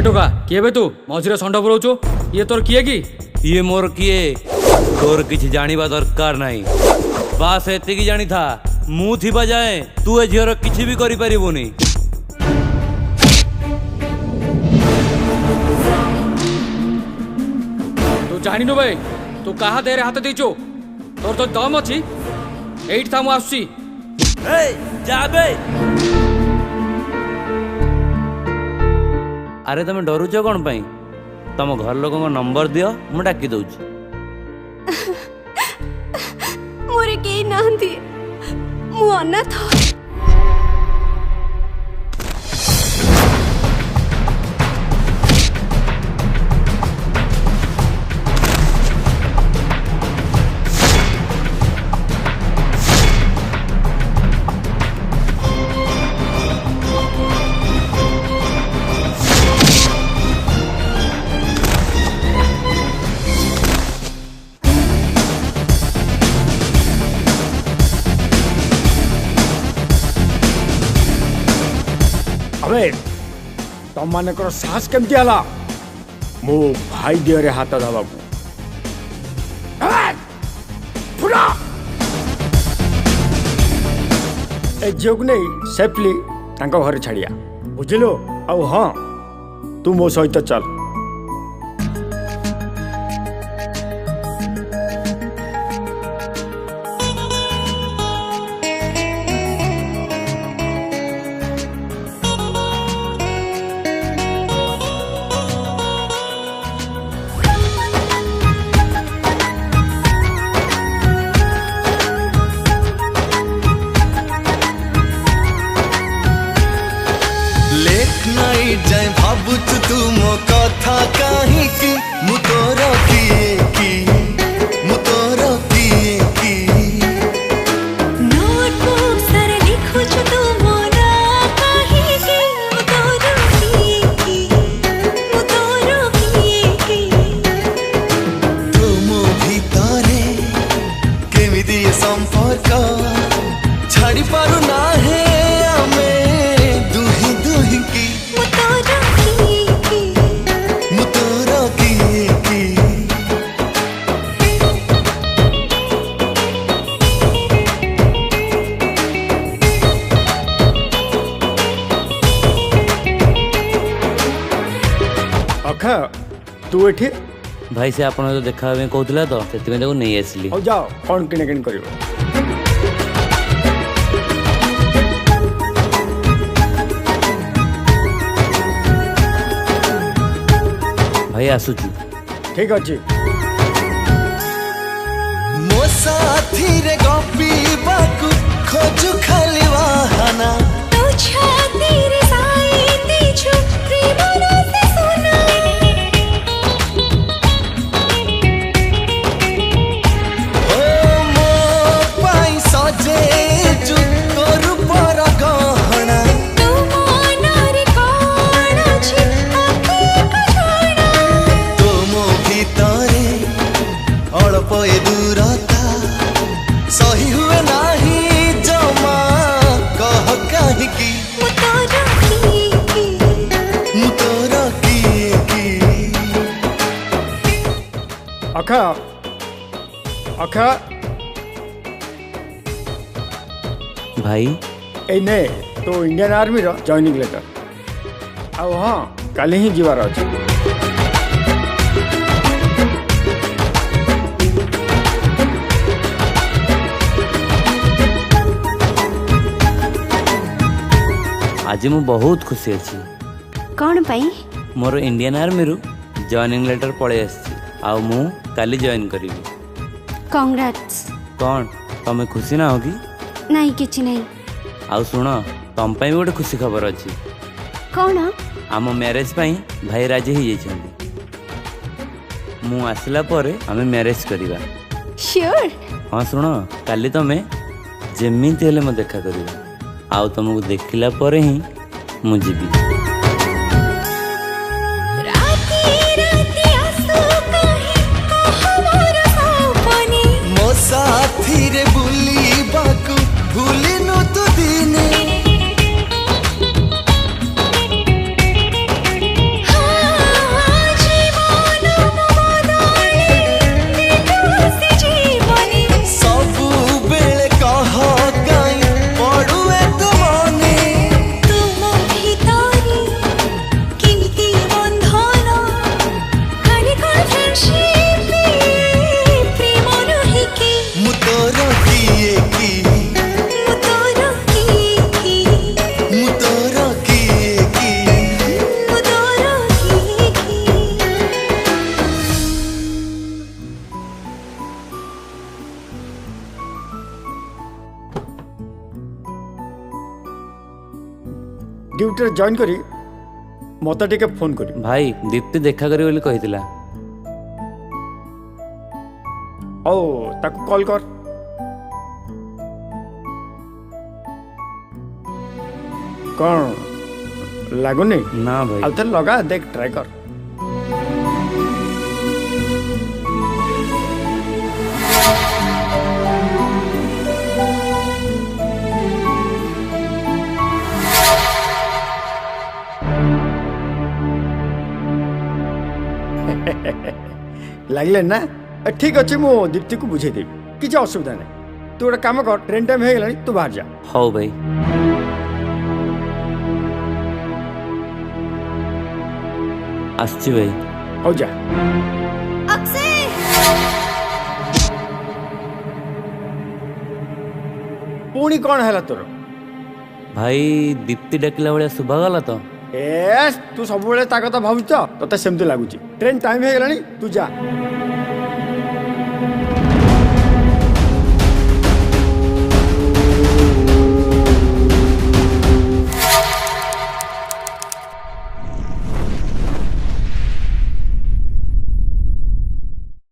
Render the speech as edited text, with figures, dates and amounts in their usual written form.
टोका किए बे तू मझे षंड बुलाऊ ये तोर किए कि ये मोर किए तोर किछि जानिबा दरकार नहीं बास एतिकी जानी था मु थिबा जाए तू ए झियर किछि भी करि परिबुनी। तू जानिनु बे तू कहा देरे हाथ देचो तोर तो दम अछि एइठ था मु आसी ए जाबे अरे तुम डरुच कौन पाई तुम घर लोक नंबर दियो मु डाकी दउची। मोरे केही नाहंती मु अनाथ। अबे तुम मान साहस केमती आला मो भाई दिहरे हाथ दबा ए झील को नहीं सेफली घर छाड़िया बुझिलो। आउ हाँ तू मो सहित चल। जाए भाबुत तू मो कथा कहीं की मु तोर किए मु तोर किए नोटबुक सरे लिखु छु तू मोरा कहीं की मु तोर किए तुम भीतरे केमिति संपर्क छाड़ी पारु ना है अखा तू एठी भाई से आपन तो देखा में कहतला तो सेति में देखो नहीं आसली। हो जाओ कौन किने किने करिवो भाई आसुची ठीक अछि मो साथी रे गपी बाकु खोजु खाली वाहना तू छाती रे साईती छु प्रेम रस सुना ओ मो पाई सजे जु तोर पर गहना तू मोनारे कोण छि आखी को छोड़ा तुम भीतरे अल्प ए दूरता सही हुए नाही जमा कह कहीं की मु तोर किए अखा अखा भाई ए ने तो इंडियन आर्मी रो जॉइनिंग लेटर आउ हाँ काली ही जीवार अछि। आज मु बहुत खुशी अच्छी कौन पाई मोर इंडियन आर्मी रु जॉइनिंग लेटर पड़े आसी आ मु काली जॉइन करिवि। कांग्रेट्स। कौन तमे खुशी ना होगी नहीं किछि नहीं आउ सुन तम पाई गोटे खुशी खबर अच्छी कौन आम मैरेज पाई भाई राजी ही जाइछन्ती। ମୁଁ ଆସିଲା ପରେ ଆମେ ମ୍ୟାରେଜ କରିବା। श्योर। ହଁ ଶୁଣ, କାଲି ତମେ ଯେମିତି ହେଲେ ମୋ ଦେଖା କରିବ, ଆଉ ତମକୁ ଦେଖିଲା ପରେ ହିଁ ମୁଁ ଯିବି। राती राती आसू कहीं कहवर सपने ମୋ ସାଥିରେ ବୁଲିବାକୁ ଭୁଲିନୁ ତୁ ଦିନେ हाँ जीवन बदले से जीवनी ସବୁବେଳେ କହ କାଇଁ ପଡୁଏ ତୁ ମନେ तुम भितरी किमिति बंधन खाली कोन फ्रेंडशिप प्रेम नही कि ମୁଁ ତୋର କିଏ କି मु तोर की ମୁଁ ତୋର କିଏ କି मु तोर की ଡ୍ୟୁଟିରେ ଜଏନ୍ କରି ମୋତେ ଟିକେ ଫୋନ୍ କରି ଭାଇ ଦୀପ୍ତି ଦେଖା କରିବ ବୋଲି କହିଥିଲା। ଆଉ ତାକୁ କଲ୍ କର। କ'ଣ ଲାଗୁନି? ନା ଭାଇ, ଆଉ ଥରେ ଲଗା ଦେଖ, ଟ୍ରାଏ କର। ଲାଗିଲେ ନା? ଠିକ୍ ଅଛି, ମୁଁ ଦୀପ୍ତିକୁ ବୁଝେଇଦେବି, କିଛି ଅସୁବିଧା ନାହିଁ। ତୁ ଗୋଟେ କାମ କର, ଟ୍ରେନ୍ ଟାଇମ୍ ହେଇଗଲାଣି, ତୁ ବାହାର ଯା। ହଉ ଭାଇ। ଆସିଛି ଭାଇ। ହଉ ଯା। अक्षय ପୁଣି କ'ଣ ହେଲା ତୋର? ଭାଇ ଦୀପ୍ତି ଡାକିଲା ଭଳିଆ ଶୁଭାଗଲା ତ। ତୁ ସବୁବେଳେ ତା କଥା ଭାବୁଛ, ତତେ ସେମିତି ଲାଗୁଛି। ଟ୍ରେନ୍ ଟାଇମ୍ ହେଇଗଲାଣି, ତୁ ଯା।